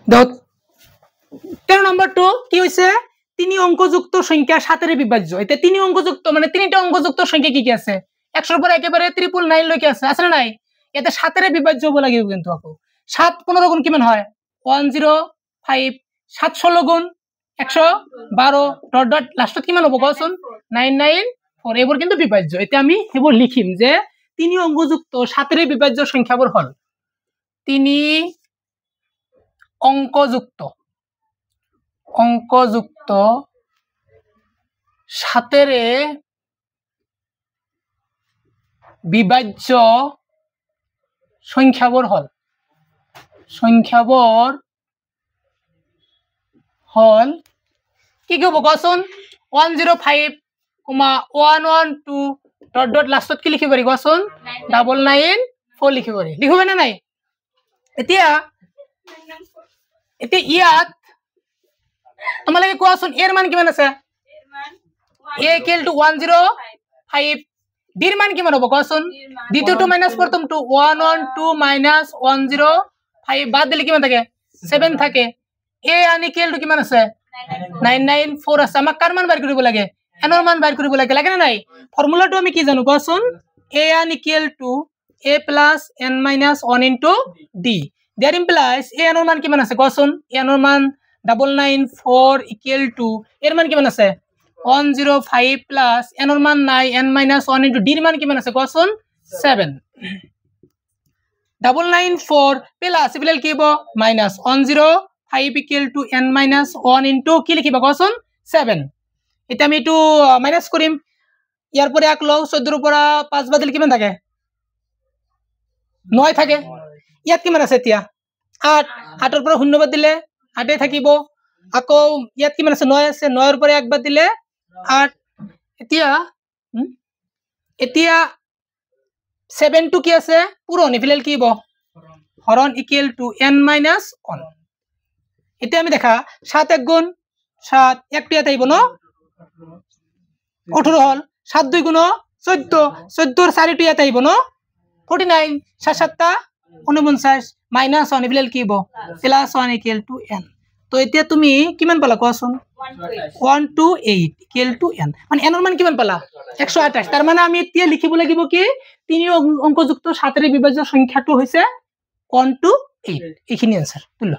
দেখো 13 নম্বরটো কি হইছে 3 অঙ্কযুক্ত সংখ্যা 7 এর বিভাজ্য। এতে 3 অঙ্কযুক্ত মানে 3টা অঙ্কযুক্ত সংখ্যা কি কি আছে 100 এর উপর একেবারে 999 লইকে আছে না নাই? এতে 7 এর বিভাজ্য বলা গিয়ে কিন্তু আপু 7 15 গুণ কিমান হয় 105 7 16 গুণ 112 ডট ডট লাস্টত কিমান হবে কোন 994 এবার কিন্তু বিভাজ্য। এতে আমি এবার লিখিম যে 3 অঙ্কযুক্ত 7 এর বিভাজ্য সংখ্যাবোৰ হল 3 অঙ্কযুক্ত 7 এৰ বিভাজ্য সংখ্যাবোৰ হল কি কি হব কোন 105 112 ডট ডট লাস্টত কি লিখিব পাৰি কোন 994 লিখিব পাৰি লিখিব না নাই? এতিয়া ইয়াত তোমালোকে কোৱাচোন এৰ মান কিমান আছে a equal to 105 ডিৰ মান কিমান হ'ব কোৱাচোন দ্বিতীয়টো মাইনাস প্ৰথমটো 112 মাইনাস 105 বাদ দিলে কিমান থাকে 7 থাকে a আন equal to কিমান আছে 994 আছে আমাক কাৰ মান বাৰ কৰিব লাগে n ৰ মান বাৰ কৰিব লাগে না নাই? ফৰ্মুলাটো আমি কি জানো কোৱাচোন a আন equal to a plus n minus 1 into d that implies a n ৰ মান কিমান আছে কোৱাচোন n ৰ মান 994 equal to এৰ মান কিমান আছে 105 plus n ৰ মান নাই n minus 1 into d ৰ মান কিমান আছে কোৱাচোন 7 994 প্লাস ইবিল কি হ'ব minus 105 equal to n minus 1 into কি লিখিবা কোৱাচোন 7 এটা আমি এটো মাইনাস কৰিম ইয়াৰ পৰা এক লও 14 ৰ পৰা 5 বাদ দিলে কিমান থাকে 9 থাকে ইয়াত কিমান আছে এতিয়া 8 8 ৰ পৰা 0 বাদ দিলে 8 থাকিব আকৌ ইয়াত কিমান আছে 9 আছে 9 ৰ পৰা 1 বাদ দিলে 8 এতিয়া 7 টো কি আছে পুৰণ ইফালে কি হ'ব হৰণ ইকুৱেল টু n minus 1 এতিয়া আমি দেখা 7 1 গুণ 7 1 টো ইয়াত আহিব ন 18 হল 7 2 গুণ 14 14 ৰ 4 টো ইয়াত আহিব ন 49 7 7 49 minus 1 ইফালে কি হ'ব প্লাস 1 ইকুৱেল টু n তো এতিয়া তুমি কিমান পালা কোৱাচোন 128 ইকুৱেল টু n মানে n ৰ মান কিমান পালা 128 তাৰ মানে আমি এতিয়া লিখিব লাগিব কি 3 অঙ্কযুক্ত 7 এৰ বিভাজ্য সংখ্যাটো হৈছে 128 এইখিনি आंसर তুল